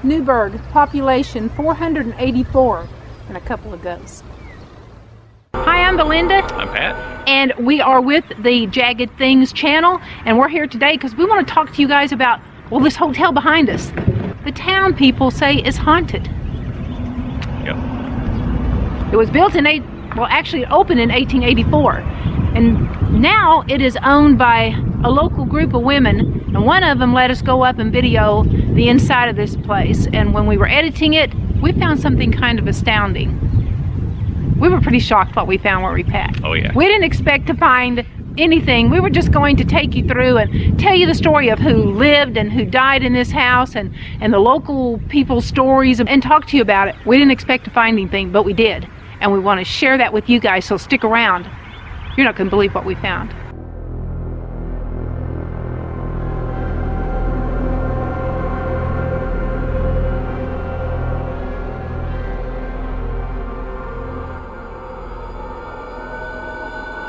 Newburgh, population 484, and a couple of ghosts. Hi, I'm Belinda. I'm Pat. And we are with the Jagged Things channel, and we're here today because we want to talk to you guys about, well, this hotel behind us. The town people say is haunted. Yep. It was built in actually it opened in 1884, and now it is owned by a local group of women, and one of them let us go up and video the inside of this place, and when we were editing it, we found something kind of astounding. We were pretty shocked what we found where we packed. Oh yeah. We didn't expect to find anything. We were just going to take you through and tell you the story of who lived and who died in this house, and the local people's stories, and talk to you about it. We didn't expect to find anything, but we did. And we want to share that with you guys, so stick around. You're not going to believe what we found.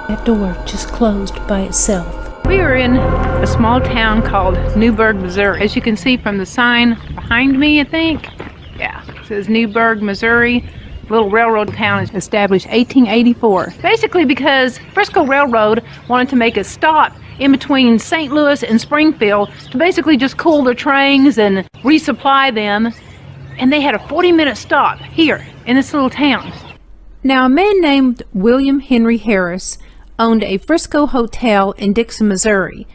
That door just closed by itself. We were in a small town called Newburgh, Missouri. As you can see from the sign behind me, I think. Yeah, it says Newburgh, Missouri. Little railroad town is established 1884. Basically because Frisco Railroad wanted to make a stop in between St. Louis and Springfield to basically just cool their trains and resupply them. And they had a 40-minute stop here in this little town. Now, a man named William Henry Harris owned a Frisco hotel in Dixon, Missouri,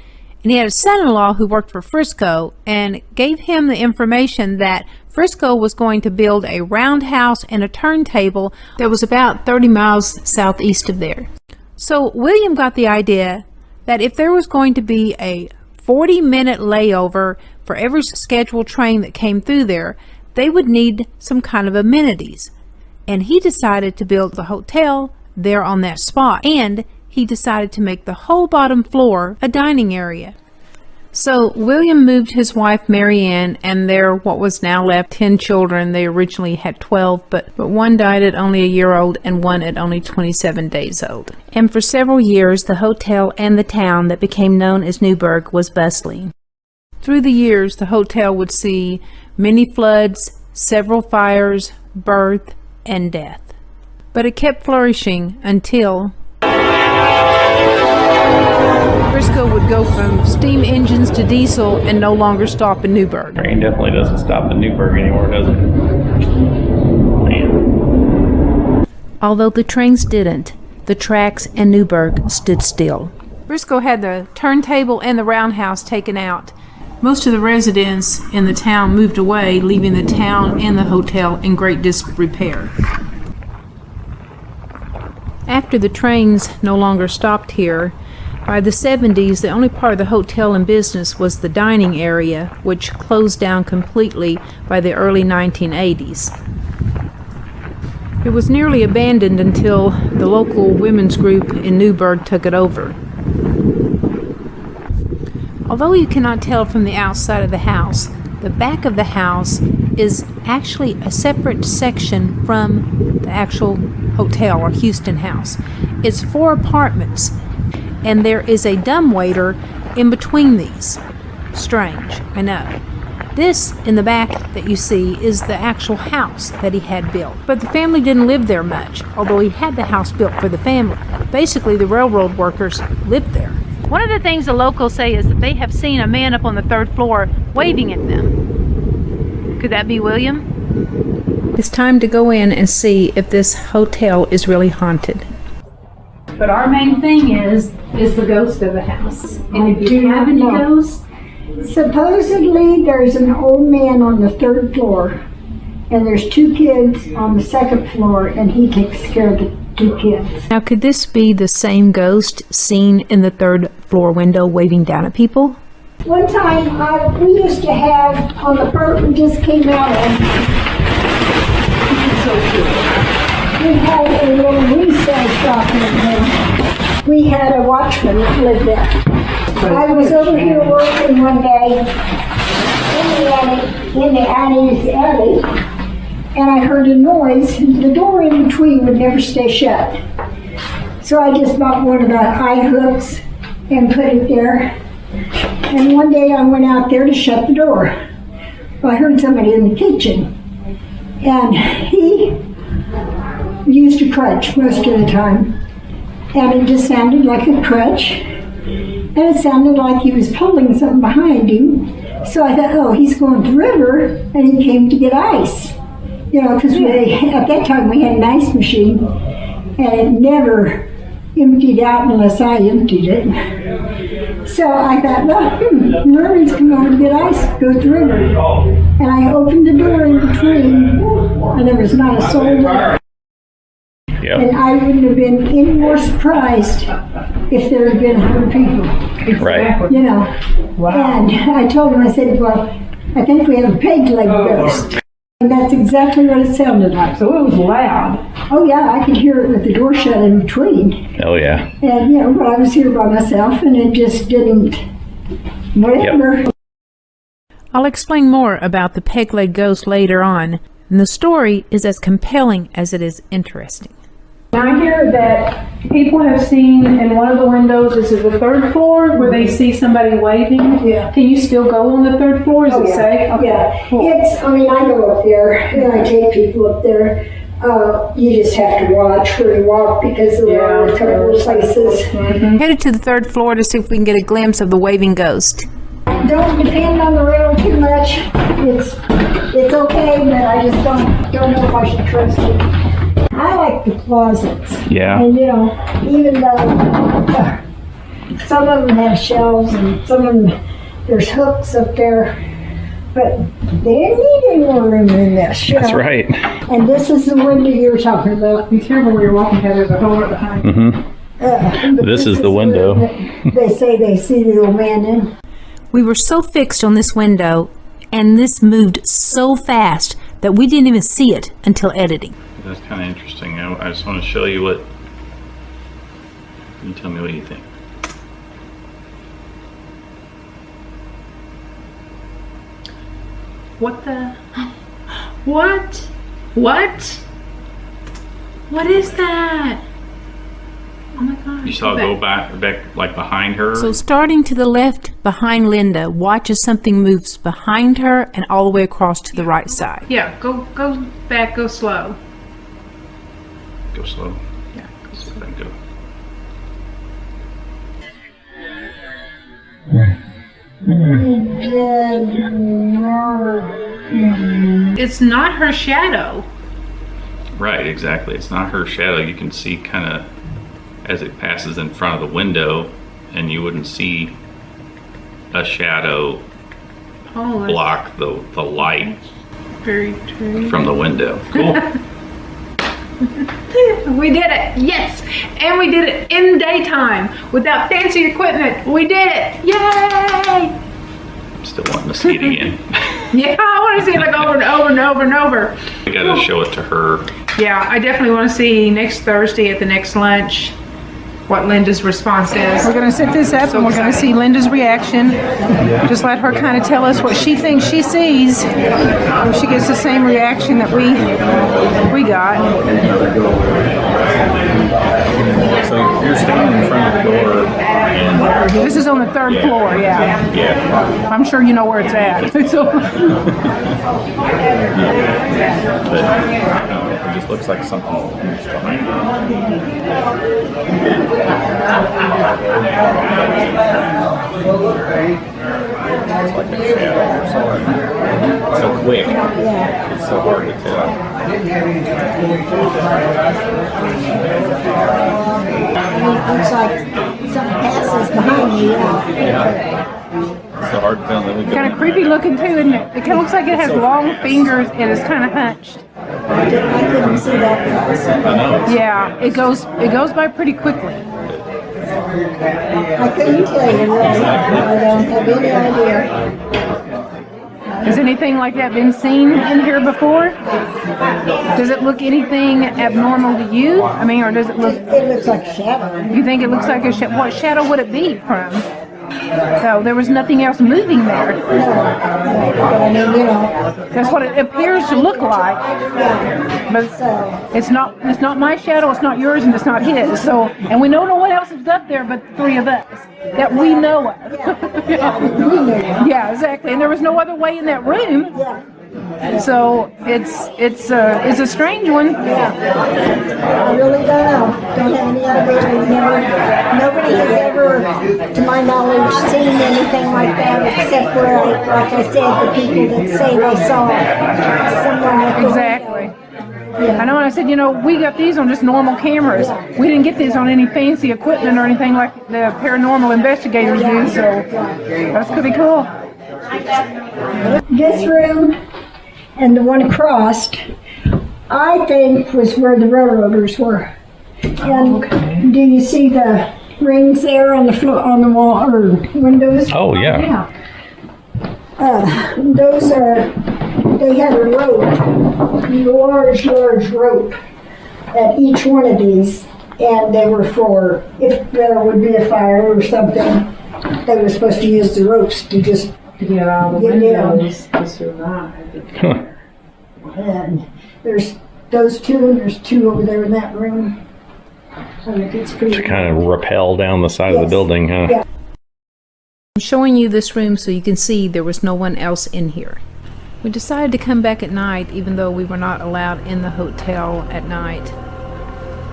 and he had a son-in-law who worked for Frisco and gave him the information that Frisco was going to build a roundhouse and a turntable that was about 30 miles southeast of there. So William got the idea that if there was going to be a 40-minute layover for every scheduled train that came through there, they would need some kind of amenities. And he decided to build the hotel there on that spot, and he decided to make the whole bottom floor a dining area. So William moved his wife Marianne and their what was now left 10 children. They originally had 12, but one died at only a year old and one at only 27 days old. And for several years the hotel and the town that became known as Newburgh was bustling. Through the years the hotel would see many floods, several fires, birth, and death. But it kept flourishing until Frisco would go from steam engines to diesel and no longer stop in Newburgh. Train definitely doesn't stop in Newburgh anymore, does it? Man. Although the trains didn't, the tracks and Newburgh stood still. Frisco had the turntable and the roundhouse taken out. Most of the residents in the town moved away, leaving the town and the hotel in great disrepair. After the trains no longer stopped here, by the 70s, the only part of the hotel in business was the dining area, which closed down completely by the early 1980s. It was nearly abandoned until the local women's group in Newburgh took it over. Although you cannot tell from the outside of the house, the back of the house is actually a separate section from the actual hotel or Houston house. It's 4 apartments, and there is a dumbwaiter in between these. Strange, I know. This in the back that you see is the actual house that he had built. But the family didn't live there much, although he had the house built for the family. Basically, the railroad workers lived there. One of the things the locals say is that they have seen a man up on the 3rd floor waving at them. Could that be William? It's time to go in and see if this hotel is really haunted. But our main thing is the ghost of the house. And if you have any ghosts? Supposedly there's an old man on the 3rd floor, and there's 2 kids on the 2nd floor, and he takes care of the 2 kids. Now, could this be the same ghost seen in the 3rd floor window waving down at people? One time we used to have on the part we just came out of, we had a little resale shop in there. We had a watchman that lived there. I was over here working one day in the Annie's alley, and I heard a noise. The door in between would never stay shut. So I just bought one of the eye hooks and put it there. And one day I went out there to shut the door. Well, I heard somebody in the kitchen, and he used a crutch most of the time, and it just sounded like a crutch, and it sounded like he was pulling something behind him. So I thought, oh, he's going to the river, and he came to get ice. You know, because at that time we had an ice machine, and it never emptied out unless I emptied it. So I thought, well, Norman's come over to get ice, go to the river. And I opened the door in between, and there was not a soul there. Yep. And I wouldn't have been any more surprised if there had been 100 people. Right. You know. Wow. And I told him, I said, well, I think we have a peg leg ghost. And that's exactly what it sounded like. So it was loud. Oh yeah, I could hear it with the door shut in between. Oh yeah. And you know, but I was here by myself, and it just didn't. Whatever. Yep. I'll explain more about the peg leg ghost later on, and the story is as compelling as it is interesting. I hear that people have seen in one of the windows, this is the third floor, where they see somebody waving. Yeah. Can you still go on the third floor? Is it safe? Okay. Yeah. Cool. I mean, I go up there, and I take people up there. You just have to watch where you walk, because there are a couple of places. Headed to the third floor to see if we can get a glimpse of the waving ghost. Don't depend on the rail too much. It's okay, but I just don't know if I should trust it. I like the closets. Yeah. And you know, even though some of them have shelves and some of them, there's hooks up there, but they didn't need any more room than this. That's right. And this is the window you were talking about. Be careful where you're walking, Heather. There's a hole right behind you. Mm-hmm. This is the window. They say they see the old man in. We were so fixed on this window, and this moved so fast that we didn't even see it until editing. That's kind of interesting. I just want to show you what. You tell me what you think. What the? What? What? What is that? Oh my God. You saw it go back like behind her. So starting to the left behind Linda, watch as something moves behind her and all the way across to the right side. Yeah, go back, go slow. Go slow. Yeah. So then go. It's not her shadow. Right, exactly. It's not her shadow. You can see kind of as it passes in front of the window, and you wouldn't see a shadow block the light Very true. from the window. Cool. We did it! Yes! And we did it in daytime without fancy equipment. We did it! Yay! Still wanting to see it again. Yeah, I want to see it like over and over and over and over. We got to show it to her. Yeah, I definitely want to see next Thursday at the next lunch what Linda's response is. We're going to set this up and we're going to see Linda's reaction. Just let her kind of tell us what she thinks she sees. If she gets the same reaction that we got. So you're standing in front of the door, and This is on the third floor, yeah. yeah, I'm sure you know where it's at. So, but it just looks like something's behind It's like a shadow or something. So quick. It's so hard to tell. It looks like something passes behind you. Yeah. It's so hard to tell. Then we go kind of creepy looking too, isn't it? It kind of looks like it has long fingers and it's kind of hunched. I couldn't see that close. I know. Yeah, it goes by pretty quickly. I couldn't tell you really. I don't have any idea. Has anything like that been seen in here before? Does it look anything abnormal to you? I mean, or does it look... It looks like a shadow. You think it looks like a shadow? What shadow would it be from? So there was nothing else moving there. But I mean, you know, That's what it appears to look like. But it's not my shadow, it's not yours, and it's not his. So, and we know no one else is up there but the three of us that we know of. Yeah, exactly. And there was no other way in that room. yeah. So it's a strange one. I really don't know. Don't have any idea. Nobody has ever, to my knowledge, seen anything like that except for, like I said, the people that say they saw someone at the Exactly. Yeah. I know, and I said, you know, we got these on just normal cameras. We didn't get these on any fancy equipment or anything like the paranormal investigators do, so that's pretty cool. This room and the one across, I think, was where the railroaders were. And do you see the rings there on the floor, on the wall or windows? Oh, yeah. Those are, they had a rope, large rope at each one of these, and they were for, if there would be a fire or something, they were supposed to use the ropes to just To get all the Get down. windows to survive. And there's those two, and there's two over there in that room. I think it's pretty. To kind of rappel down the side of the Yes. building, huh? Yeah. I'm showing you this room so you can see there was no one else in here. We decided to come back at night even though we were not allowed in the hotel at night.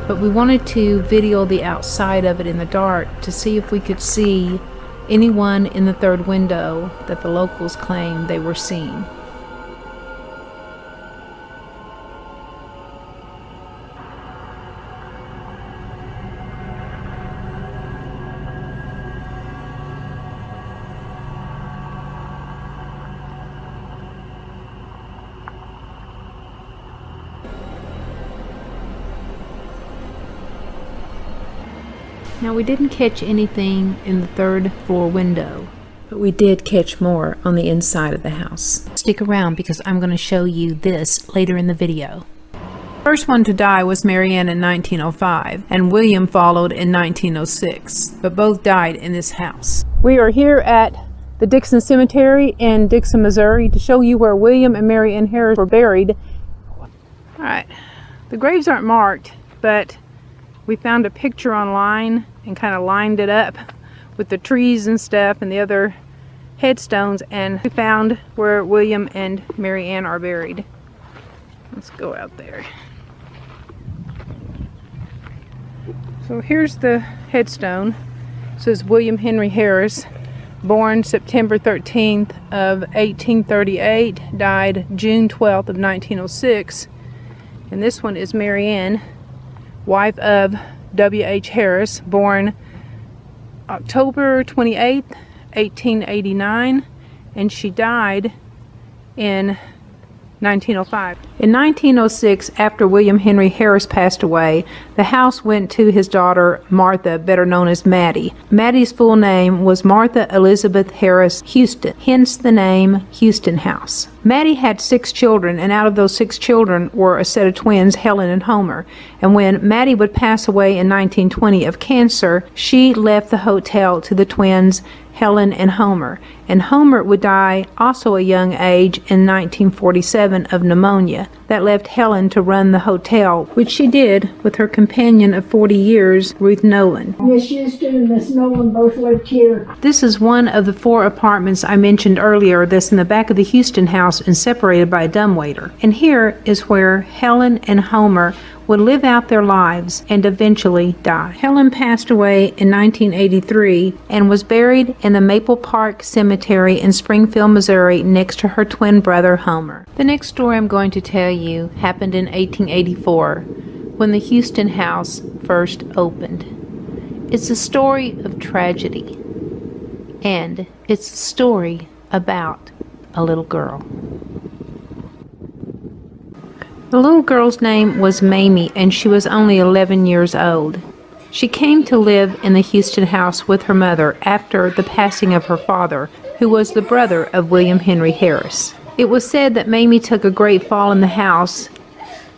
But we wanted to video the outside of it in the dark to see if we could see anyone in the third window that the locals claimed they were seeing. Now, we didn't catch anything in the third floor window, but we did catch more on the inside of the house. Stick around because I'm going to show you this later in the video. First one to die was Marianne in 1905, and William followed in 1906, but both died in this house. We are here at the Dixon Cemetery in Dixon, Missouri, to show you where William and Marianne Harris were buried. All right, the graves aren't marked, but we found a picture online and kind of lined it up with the trees and stuff and the other headstones, and we found where William and Marianne are buried. Let's go out there. So here's the headstone. It says William Henry Harris, born September 13th of 1838, died June 12th of 1906. And this one is Marianne, wife of W.H. Harris, born October 28th, 1889, and she died in 1905. In 1906, after William Henry Harris passed away, the house went to his daughter Martha, better known as Maddie. Maddie's full name was Martha Elizabeth Harris Houston, hence the name Houston House. Maddie had 6 children, and out of those 6 children were a set of twins, Helen and Homer. And when Maddie would pass away in 1920 of cancer, she left the hotel to the twins, Helen and Homer. And Homer would die also a young age in 1947 of pneumonia. That left Helen to run the hotel, which she did with her companion of 40 years, Ruth Nolan. Miss Houston and Miss Nolan both lived here. This is one of the 4 apartments I mentioned earlier that's in the back of the Houston house and separated by a dumbwaiter. And here is where Helen and Homer would live out their lives and eventually die. Helen passed away in 1983 and was buried in the Maple Park Cemetery in Springfield, Missouri, next to her twin brother Homer. The next story I'm going to tell you happened in 1884 when the Houston house first opened. It's a story of tragedy, and it's a story about a little girl. The little girl's name was Mamie, and she was only 11 years old. She came to live in the Houston house with her mother after the passing of her father, who was the brother of William Henry Harris. It was said that Mamie took a great fall in the house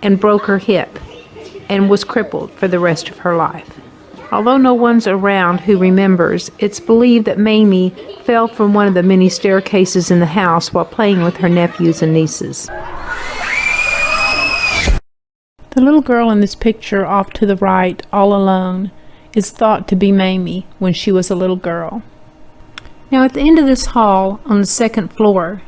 and broke her hip and was crippled for the rest of her life. Although no one's around who remembers, it's believed that Mamie fell from one of the many staircases in the house while playing with her nephews and nieces. The little girl in this picture off to the right, all alone, is thought to be Mamie when she was a little girl. Now at the end of this hall, on the second floor,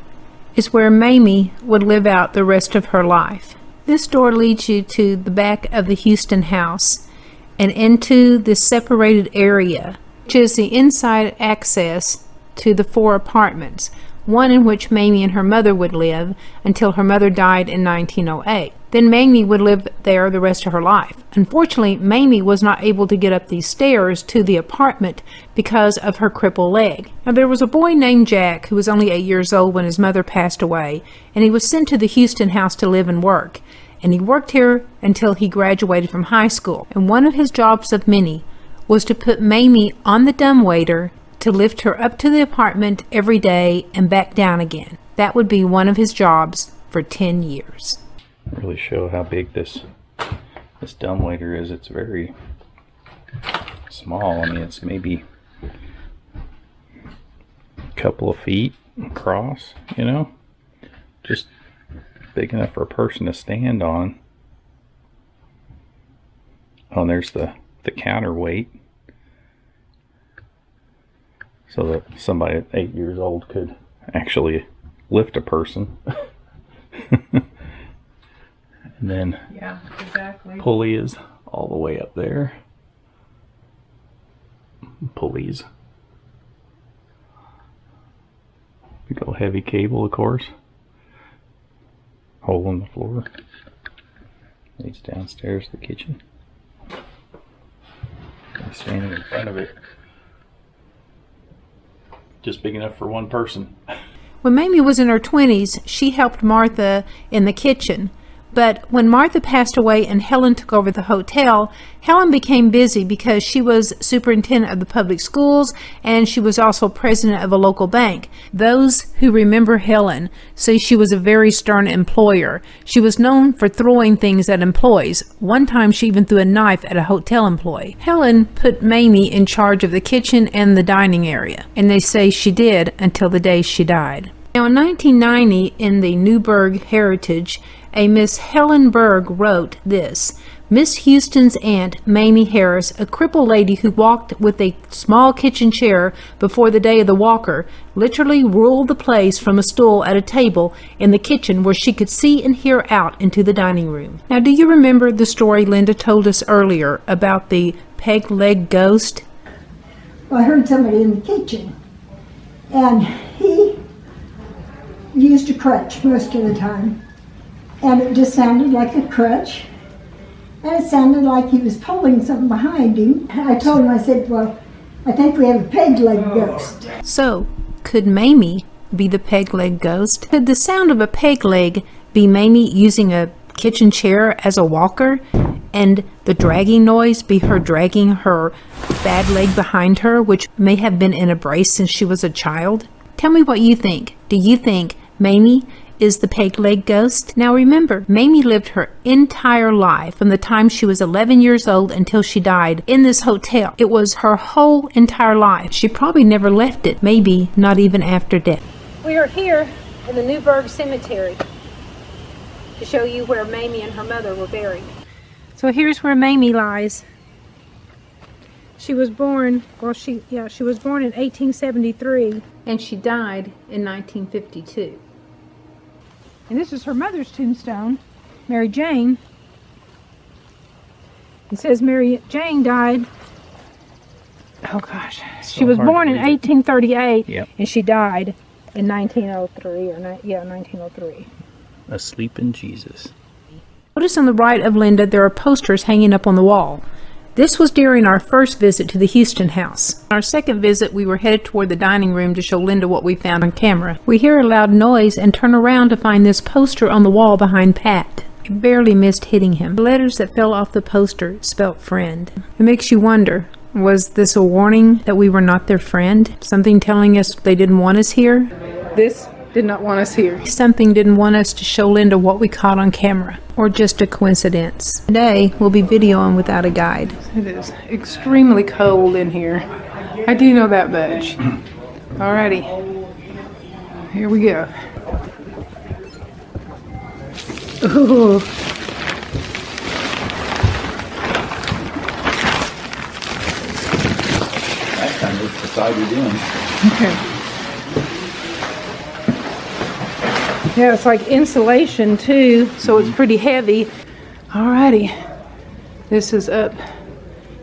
is where Mamie would live out the rest of her life. This door leads you to the back of the Houston house and into this separated area, which is the inside access to the 4 apartments, one in which Mamie and her mother would live until her mother died in 1908. Then Mamie would live there the rest of her life. Unfortunately, Mamie was not able to get up these stairs to the apartment because of her crippled leg. Now there was a boy named Jack who was only 8 years old when his mother passed away, and he was sent to the Houston house to live and work. And he worked here until he graduated from high school. And one of his jobs of many was to put Mamie on the dumbwaiter to lift her up to the apartment every day and back down again. That would be one of his jobs for 10 years. Really show how big this dumbwaiter is. It's very small. I mean, it's maybe a couple of feet across, you know, just big enough for a person to stand on. Oh, and there's the counterweight, so that somebody at 8 years old could actually lift a person. And then Yeah, exactly. pulley is all the way up there. Pulleys. Big old heavy cable, of course. Hole in the floor. Leads downstairs to the kitchen. I'm standing in front of it. Just big enough for one person. When Mamie was in her 20s, she helped Martha in the kitchen. But when Martha passed away and Helen took over the hotel, Helen became busy because she was superintendent of the public schools and she was also president of a local bank. Those who remember Helen say she was a very stern employer. She was known for throwing things at employees. One time she even threw a knife at a hotel employee. Helen put Mamie in charge of the kitchen and the dining area, and they say she did until the day she died. Now in 1990, in the Newburgh Heritage, a Miss Helen Berg wrote this: Miss Houston's aunt, Mamie Harris, a crippled lady who walked with a small kitchen chair before the day of the walker, literally ruled the place from a stool at a table in the kitchen where she could see and hear out into the dining room. Now, do you remember the story Linda told us earlier about the peg-leg ghost? Well, I heard somebody in the kitchen, and he used a crutch most of the time. And it just sounded like a crutch. And it sounded like he was pulling something behind him. I told him, I said, well, I think we have a peg-leg ghost. So, could Mamie be the peg-leg ghost? Could the sound of a peg leg be Mamie using a kitchen chair as a walker? And the dragging noise be her dragging her bad leg behind her, which may have been in a brace since she was a child? Tell me what you think. Do you think Mamie is the peg-leg ghost? Now remember, Mamie lived her entire life from the time she was 11 years old until she died in this hotel. It was her whole entire life. She probably never left it, maybe not even after death. We are here in the Newburgh Cemetery to show you where Mamie and her mother were buried. So here's where Mamie lies. She was born, she was born in 1873 and she died in 1952. And this is her mother's tombstone, Mary Jane. It says Mary Jane died, oh gosh, she was born in 1838, Yep. and she died in 1903, 1903. Asleep in Jesus. Notice on the right of Linda there are posters hanging up on the wall. This was during our first visit to the Houston house. On our second visit, we were headed toward the dining room to show Linda what we found on camera. We hear a loud noise and turn around to find this poster on the wall behind Pat. I barely missed hitting him. The letters that fell off the poster spelt friend. It makes you wonder, was this a warning that we were not their friend? Something telling us they didn't want us here? This did not want us here. Something didn't want us to show Linda what we caught on camera, or just a coincidence. Today, we'll be videoing without a guide. It is extremely cold in here. I do know that much. Alrighty, here we go. Ooh. That kind of the side you're doing. Okay. Yeah, it's like insulation too, so it's pretty heavy. Alrighty, this is up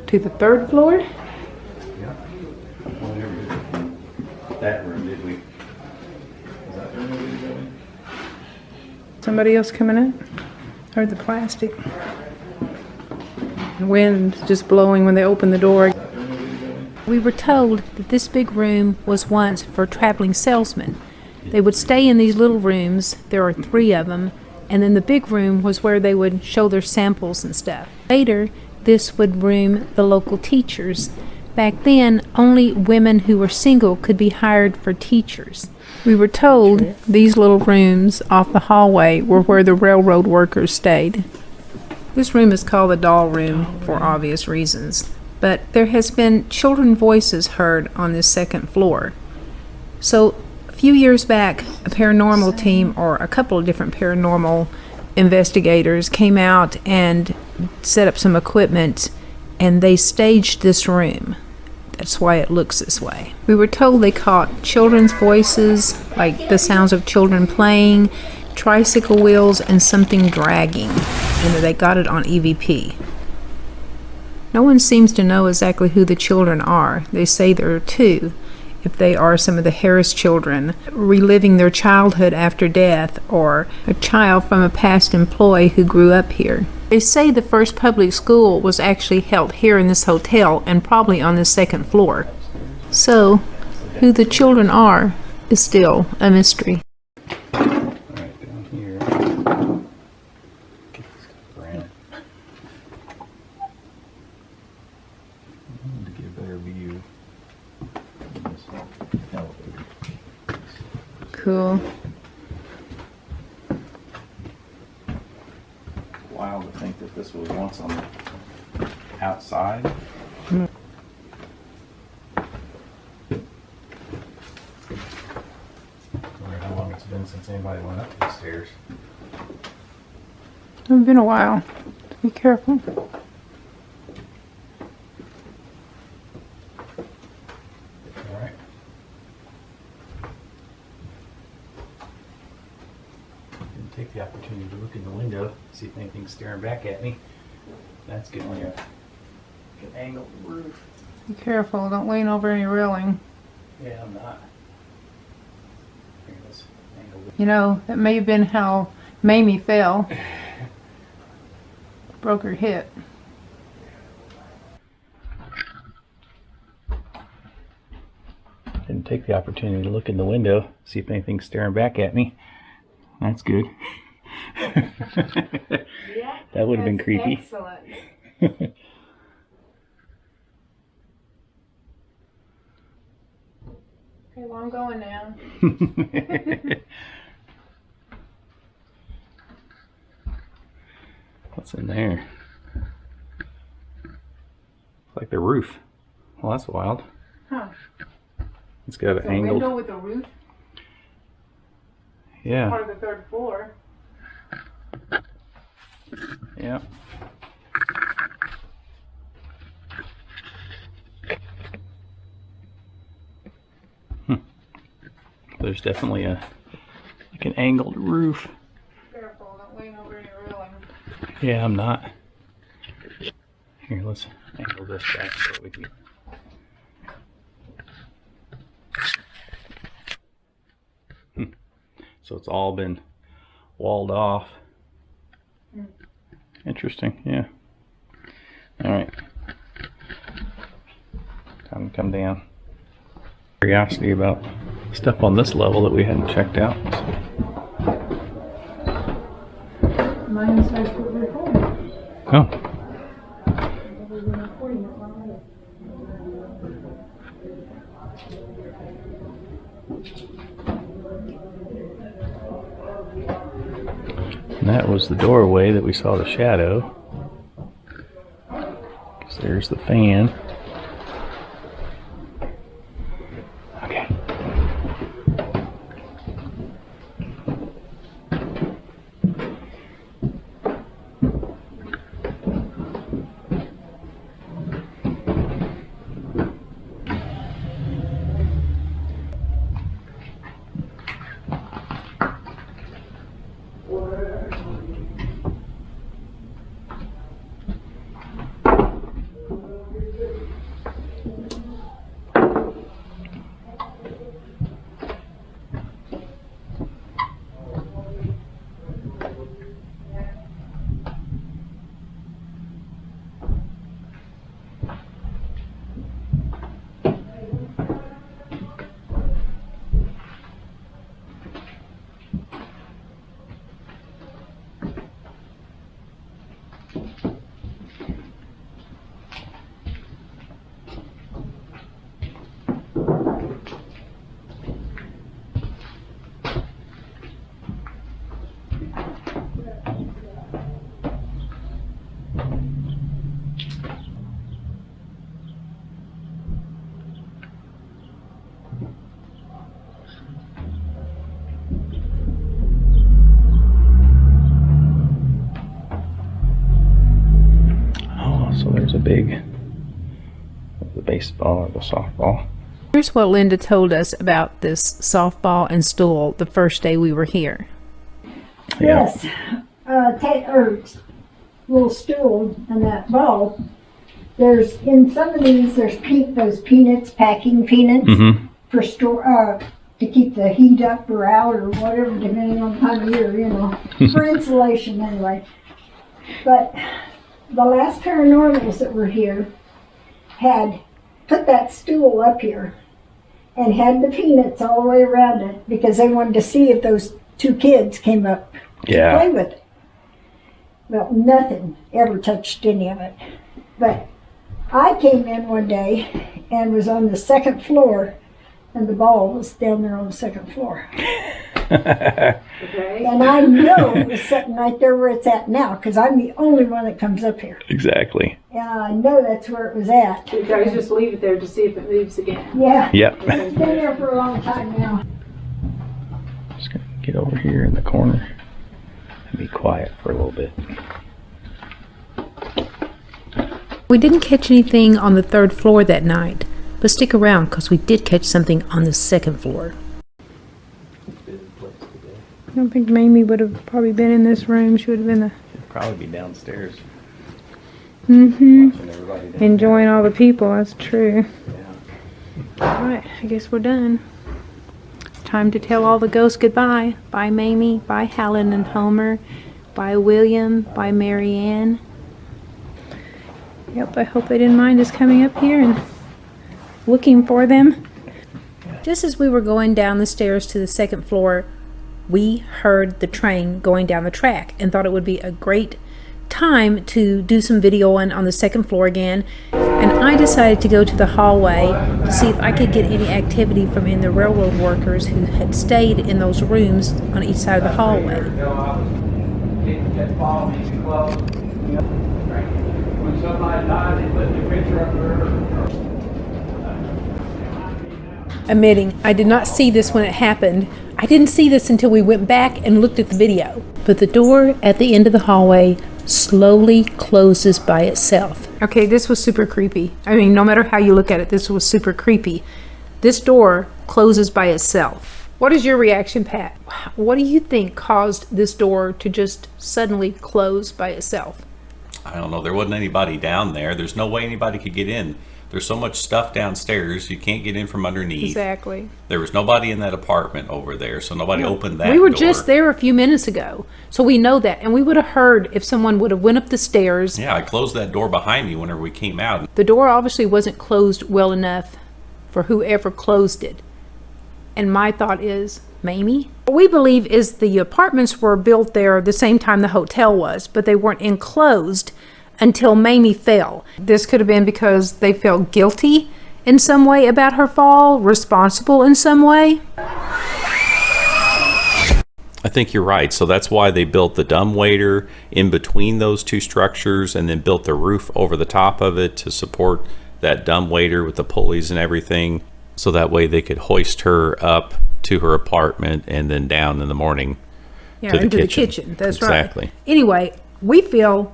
to the 3rd floor. That room, did we? Is that the room we did go in? Somebody else coming in? Heard the plastic. The wind just blowing when they open the door. We were told that this big room was once for traveling salesmen. They would stay in these little rooms, there are 3 of them, and then the big room was where they would show their samples and stuff. Later, this would room the local teachers. Back then, only women who were single could be hired for teachers. We were told these little rooms off the hallway were where the railroad workers stayed. This room is called the doll room for obvious reasons, but there has been children's voices heard on this 2nd floor. So, a few years back, a paranormal team, or a couple of different paranormal investigators, came out and set up some equipment, and they staged this room. That's why it looks this way. We were told they caught children's voices, like the sounds of children playing, tricycle wheels, and something dragging, and they got it on EVP. No one seems to know exactly who the children are. They say there are 2, if they are some of the Harris children reliving their childhood after death, or a child from a past employee who grew up here. They say the first public school was actually held here in this hotel and probably on the 2nd floor. So, who the children are is still a mystery. Right down here. Granite. To get a better view. This elevator. Cool. Wild to think that this was once on the outside. Mm. I wonder how long it's been since anybody went up these stairs. It's been a while. Be careful. Alright. Didn't take the opportunity to look in the window, see if anything's staring back at me. That's good when you can angle the roof. Be careful. Don't lean over any railing. Yeah, I'm not. Here, let's angle the You know, that may have been how Mamie fell. Broke her hip. Didn't take the opportunity to look in the window, see if anything's staring back at me. That's good. That would have been creepy. Excellent. Okay, well, I'm going now. What's in there? It's like the roof. Well, that's wild. Huh. It's got an The angled. window with the roof, Yeah. part of the 3rd floor. Yeah. There's definitely like an angled roof. Careful, don't lean over any railing. Yeah, I'm not. Here, let's angle this back so we can. So it's all been walled off. Interesting, yeah. All right. Time to come down. Curiosity about stuff on this level that we hadn't checked out. Mine says we're recording. Oh. And that was the doorway that we saw the shadow. 'Cause there's the fan. Okay. So there's a big, the baseball or the softball. Here's what Linda told us about this softball and stool the first day we were here. Yeah. Yes, little stool and that ball. There's in some of these. There's those peanuts, packing peanuts for store to keep the heat up or out or whatever, depending on the time of year, you know, for insulation anyway. But the last paranormals that were here had put that stool up here and had the peanuts all the way around it because they wanted to see if those two kids came up to play with it. Well, nothing ever touched any of it. But I came in one day and was on the second floor, and the ball was down there on the second floor. Okay. And I know it was sitting right there where it's at now, because I'm the only one that comes up here. Exactly. And I know that's where it was at. You guys just leave it there to see if it moves again. Yeah. Yep. It's been there for a long time now. Just gonna get over here in the corner and be quiet for a little bit. We didn't catch anything on the third floor that night, but stick around because we did catch something on the second floor. I don't think Mamie would have probably been in this room. She would have been Should probably be downstairs. watching Everybody down enjoying all the people. That's true. there. All right, I guess we're done. Time to tell all the ghosts goodbye. Bye, Mamie. Bye, Helen and Homer. Bye, William. Bye, Marianne. Yep, I hope they didn't mind us coming up here and looking for them. Just as we were going down the stairs to the second floor, we heard the train going down the track and thought it would be a great time to do some videoing on the second floor again. And I decided to go to the hallway to see if I could get any activity from any of the railroad workers who had stayed in those rooms on each side of the hallway. When somebody died, they put the picture up there. Admitting, I did not see this when it happened. I didn't see this until we went back and looked at the video. But the door at the end of the hallway slowly closes by itself. Okay, this was super creepy. I mean, no matter how you look at it, this was super creepy. This door closes by itself. What is your reaction, Pat? What do you think caused this door to just suddenly close by itself? I don't know. There wasn't anybody down there. There's no way anybody could get in. There's so much stuff downstairs, you can't get in from underneath. Exactly. There was nobody in that apartment over there, so nobody opened that We were door. just there a few minutes ago, so we know that. And we would have heard if someone would have went up the stairs. Yeah, I closed that door behind me whenever we came out. The door obviously wasn't closed well enough for whoever closed it. And my thought is, Mamie? What we believe is the apartments were built there the same time the hotel was, but they weren't enclosed until Mamie fell. This could have been because they felt guilty in some way about her fall, responsible in some way. I think you're right. So that's why they built the dumbwaiter in between those two structures and then built the roof over the top of it to support that dumbwaiter with the pulleys and everything. So that way they could hoist her up to her apartment and then down in the morning to into the kitchen. the kitchen. That's Exactly. right. Anyway, we feel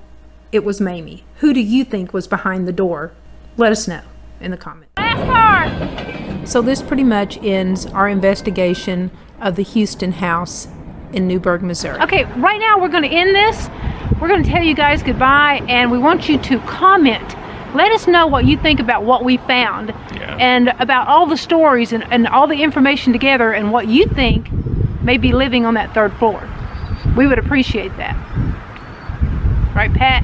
it was Mamie. Who do you think was behind the door? Let us know in the comments. Last part. So this pretty much ends our investigation of the Houston house in Newburgh, Missouri. Okay, right now we're going to end this. We're going to tell you guys goodbye, and we want you to comment. Let us know what you think about what we found, and about all the stories and all the information together, and what you think may be living on that third floor. We would appreciate that. Right, Pat?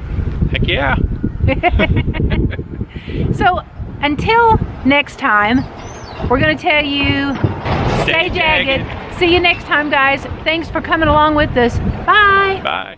Heck yeah. So until next time, we're going to tell you, stay jagged. See you next time, guys. Thanks for coming along with us. Bye. Bye.